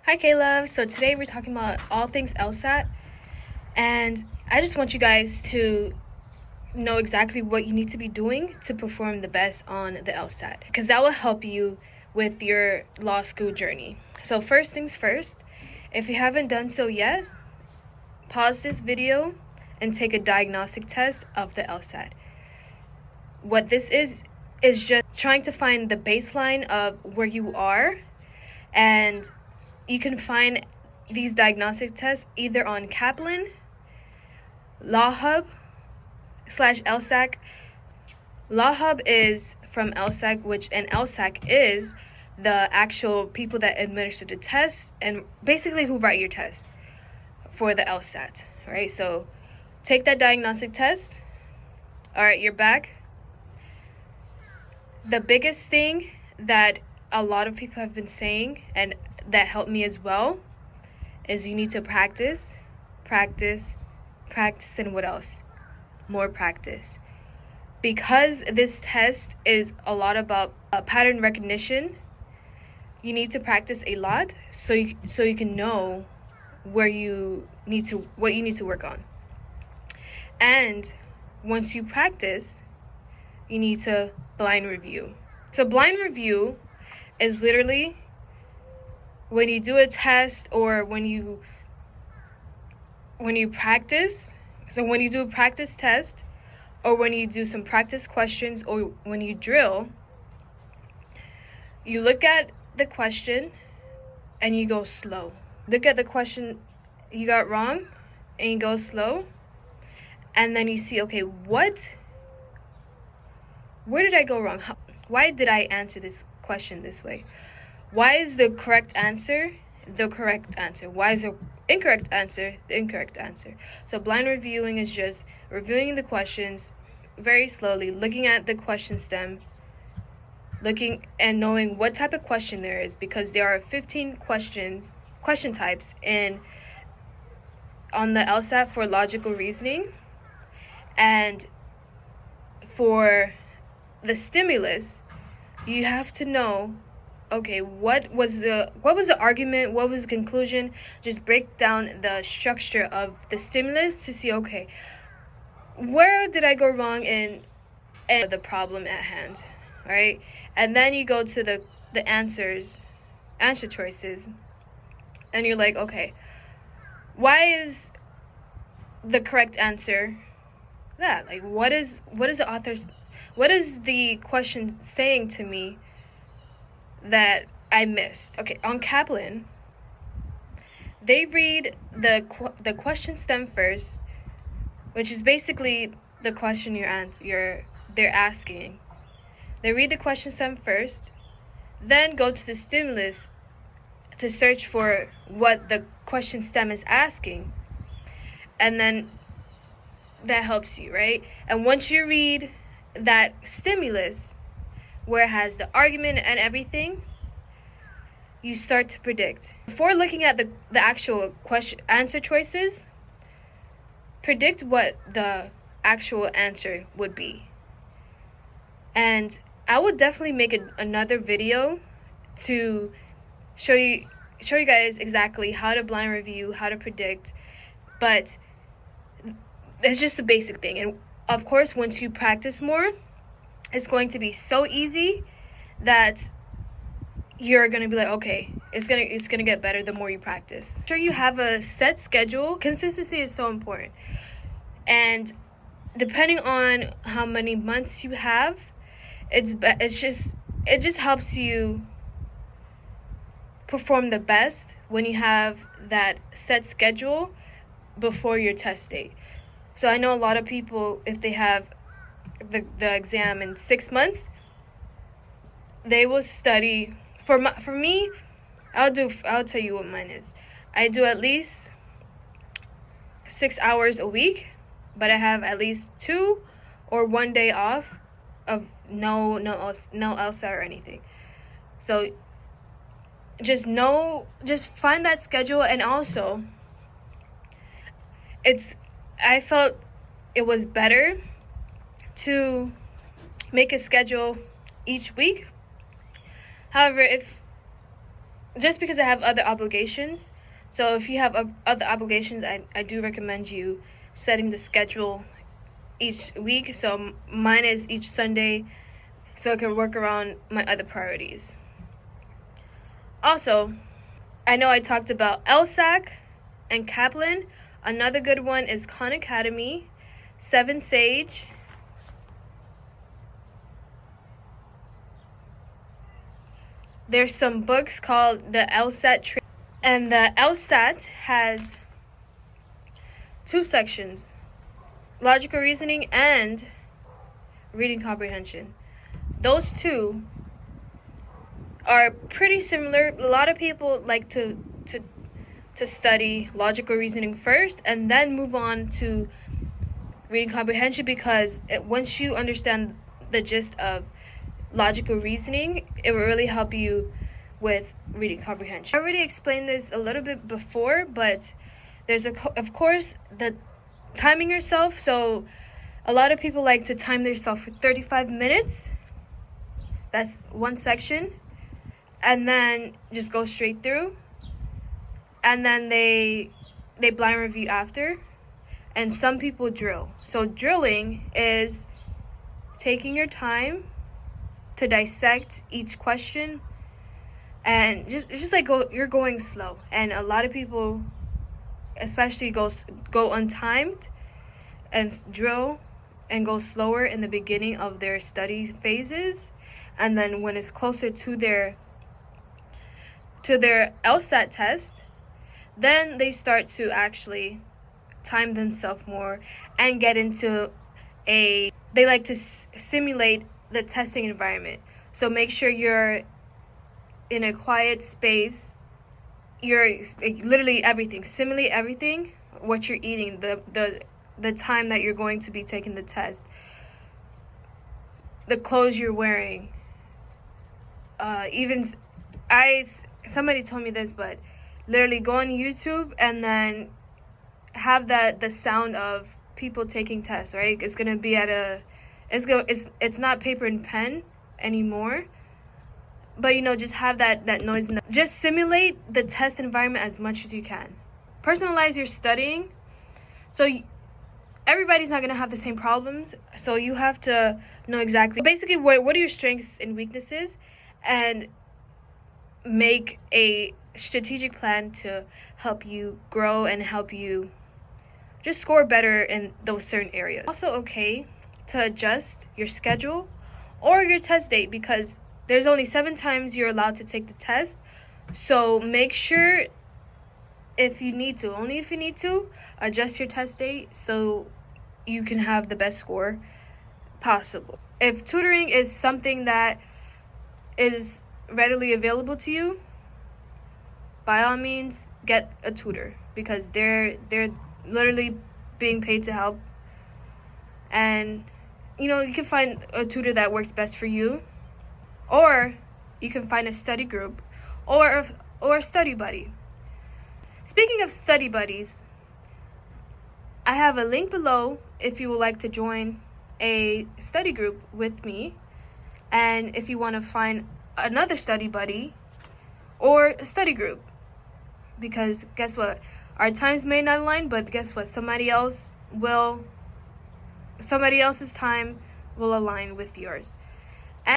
Hi Caleb, so today we're talking about all things LSAT, and I just want you guys to know exactly what you need to be doing to perform the best on the LSAT, because that will help you with your law school journey. So first things first, if you haven't done so yet, pause this video and take a diagnostic test of the LSAT. What this is just trying to find the baseline of where you are, and you can find these diagnostic tests either on Kaplan, Law Hub /LSAC. Law Hub is from LSAC, and LSAC is the actual people that administer the test and basically who write your test for the LSAT, right? So take that diagnostic test. All right, you're back. The biggest thing that a lot of people have been saying, and that helped me as well, is you need to practice, and what else? More practice. Because this test is a lot about pattern recognition, you need to practice a lot so you can know what you need to work on. And once you practice, you need to blind review. So blind review is literally when you do a test or when you practice. So when you do a practice test or when you do some practice questions or when you drill, you look at the question and you go slow. Look at the question you got wrong and you go slow, and then you see, okay, where did I go wrong? Why did I answer this question this way? Why is the correct answer the correct answer? Why is the incorrect answer the incorrect answer? So blind reviewing is just reviewing the questions very slowly, looking at the question stem, looking and knowing what type of question there is, because there are 15 question types on the LSAT for logical reasoning. And for the stimulus, you have to know, okay, what was the argument, what was the conclusion. Just break down the structure of the stimulus to see, okay, where did I go wrong in the problem at hand, right? And then you go to the answer choices, and you're like, okay, why is the correct answer that? Like, what is the question saying to me that I missed? Okay, on Kaplan, they read the question stem first, which is basically the question they're asking. They read the question stem first, then go to the stimulus to search for what the question stem is asking, and then that helps you, right? And once you read that stimulus where it has the argument and everything, you start to predict. Before looking at the actual question answer choices, predict what the actual answer would be. And I would definitely make another video to show you guys exactly how to blind review, how to predict, but it's just the basic thing. And of course, once you practice more, it's going to be so easy that you're gonna be like, okay, it's gonna get better the more you practice. Make sure you have a set schedule. Consistency is so important, and depending on how many months you have, it just helps you perform the best when you have that set schedule before your test date. So I know a lot of people, if they have the exam in 6 months, they will study. For me, I'll tell you what mine is. I do at least 6 hours a week, but I have at least 2 or 1 day off of no LSAT or anything. So just find that schedule. And also, I felt it was better to make a schedule each week. However, just because I have other obligations. So if you have other obligations, I do recommend you setting the schedule each week. So mine is each Sunday, so I can work around my other priorities. Also, I know I talked about LSAT and Kaplan. Another good one is Khan Academy, 7 Sage, there's some books called the LSAT and the LSAT has 2 sections, logical reasoning and reading comprehension. Those 2 are pretty similar. A lot of people like to study logical reasoning first and then move on to reading comprehension, because once you understand the gist of logical reasoning, it will really help you with reading comprehension. I already explained this a little bit before, but there's of course the timing yourself. So a lot of people like to time themselves for 35 minutes. That's one section, and then just go straight through, and then they blind review after. And some people drill. So drilling is taking your time to dissect each question, and it's just like you're going slow. And a lot of people, especially go untimed and drill and go slower in the beginning of their study phases, and then when it's closer to their LSAT test, then they start to actually time themselves more and get into they like to simulate the testing environment. So make sure you're in a quiet space. You're literally everything, simulate everything, what you're eating, the time that you're going to be taking the test, the clothes you're wearing. Somebody told me this, but literally go on YouTube and then have the sound of people taking tests, right? It's gonna be it's not paper and pen anymore, but just have that noise. Just simulate the test environment as much as you can. Personalize your studying. So everybody's not gonna have the same problems, so you have to know exactly basically what are your strengths and weaknesses, and make a strategic plan to help you grow and help you just score better in those certain areas. Also okay to adjust your schedule or your test date, because there's only 7 times you're allowed to take the test. So make sure only if you need to, adjust your test date so you can have the best score possible. If tutoring is something that is readily available to you, by all means get a tutor, because they're literally being paid to help. And you can find a tutor that works best for you, or you can find a study group or a study buddy. Speaking of study buddies, I have a link below if you would like to join a study group with me, and if you want to find another study buddy or a study group, because guess what, our times may not align, but guess what, somebody else's time will align with yours.